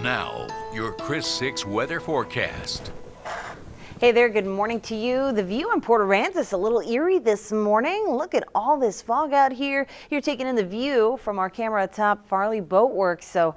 Now, your Chris 6 weather forecast. Hey there, good morning to you. The view in Port Aransas a little eerie this morning. Look at all this fog out here. You're taking in the view from our camera atop Farley Boat Works. So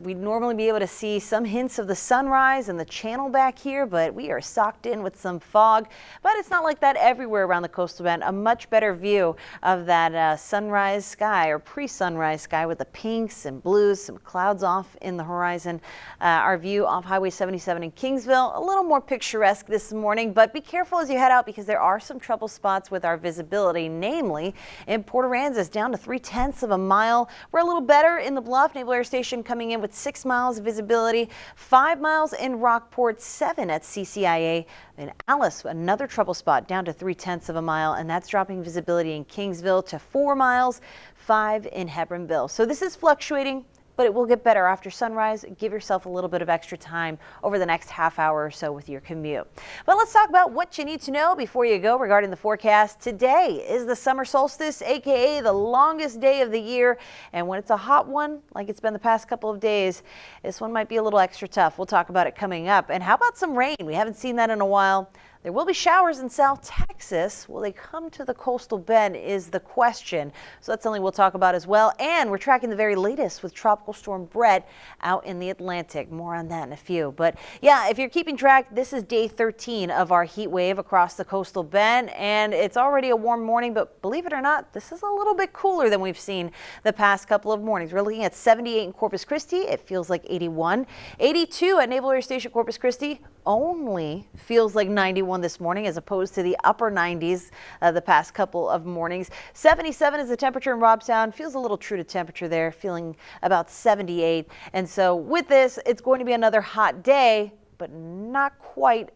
we'd normally be able to see some hints of the sunrise and the channel back here, but we are socked in with some fog. But it's not like that everywhere around the coastal bend. A much better view of that sunrise sky or pre-sunrise sky with the pinks and blues, some clouds off in the horizon. Our view off Highway 77 in Kingsville, a little more picturesque this morning, but be careful as you head out because there are some trouble spots with our visibility, namely in Port Aransas down to 3/10 of a mile. We're a little better in the Bluff. Naval Air Station coming in with 6 miles of visibility, 5 miles in Rockport, 7 at CCIA. In Alice, another trouble spot down to 3/10 of a mile, and that's dropping visibility in Kingsville to 4 miles, 5 in Hebronville. So this is fluctuating, but it will get better after sunrise. Give yourself a little bit of extra time over the next half hour or so with your commute. But let's talk about what you need to know before you go regarding the forecast. Today is the summer solstice, aka the longest day of the year. And when it's a hot one, like it's been the past couple of days, this one might be a little extra tough. We'll talk about it coming up. And how about some rain? We haven't seen that in a while. There will be showers in South Texas. Will they come to the coastal bend is the question. So that's something we'll talk about as well. And we're tracking the very latest with Tropical Storm Brett out in the Atlantic. More on that in a few. But yeah, if you're keeping track, this is day 13 of our heat wave across the coastal bend. And it's already a warm morning, but believe it or not, this is a little bit cooler than we've seen the past couple of mornings. We're looking at 78 in Corpus Christi. It feels like 81. 82 at Naval Air Station Corpus Christi. Only feels like 91 this morning as opposed to the upper 90s the past couple of mornings. 77 is the temperature in Robstown. Feels a little true to temperature there, feeling about 78. And so with this, it's going to be another hot day, but not quite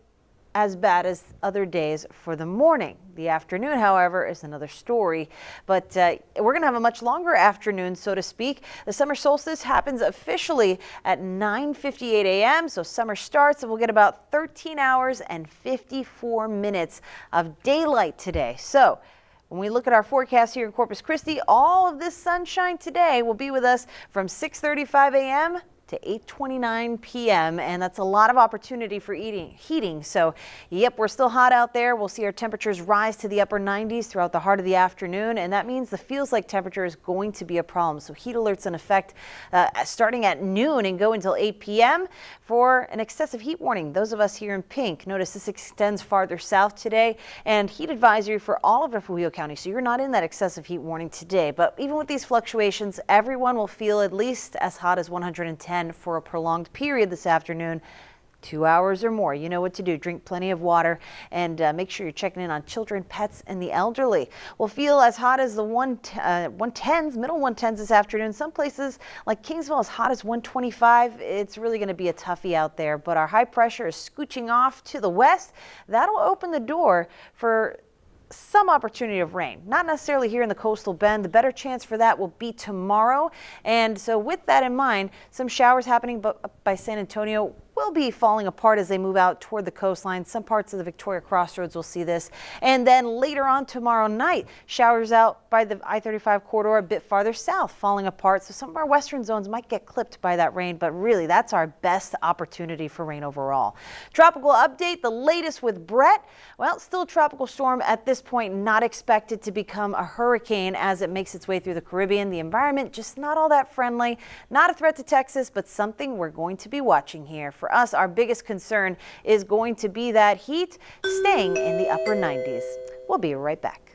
as bad as other days for the morning. The afternoon, however, is another story. But we're going to have a much longer afternoon, so to speak. The summer solstice happens officially at 9:58 a.m. So summer starts and we'll get about 13 hours and 54 minutes of daylight today. So when we look at our forecast here in Corpus Christi, all of this sunshine today will be with us from 6:35 a.m. to 8:29 p.m. and that's a lot of opportunity for heating. So yep, we're still hot out there. We'll see our temperatures rise to the upper 90s throughout the heart of the afternoon, and that means the feels like temperature is going to be a problem. So heat alerts in effect starting at noon and go until 8 p.m. for an excessive heat warning. Those of us here in pink, notice this extends farther south today, and heat advisory for all of Refugio County. So you're not in that excessive heat warning today, but even with these fluctuations, everyone will feel at least as hot as 110 for a prolonged period this afternoon. 2 hours or more. You know what to do. Drink plenty of water and make sure you're checking in on children, pets, and the elderly. We'll feel as hot as the 110s, middle 110s this afternoon. Some places like Kingsville as hot as 125. It's really going to be a toughie out there, but our high pressure is scooching off to the west. That'll open the door for some opportunity of rain, not necessarily here in the coastal bend. The better chance for that will be tomorrow. And so with that in mind, some showers happening by San Antonio will be falling apart as they move out toward the coastline. Some parts of the Victoria Crossroads will see this. And then later on tomorrow night, showers out by the I-35 corridor a bit farther south, falling apart. So some of our western zones might get clipped by that rain, but really that's our best opportunity for rain overall. Tropical update, the latest with Brett. Well, still a tropical storm at this point, not expected to become a hurricane as it makes its way through the Caribbean. The environment just not all that friendly, not a threat to Texas, but something we're going to be watching here. For us, our biggest concern is going to be that heat staying in the upper 90s. We'll be right back.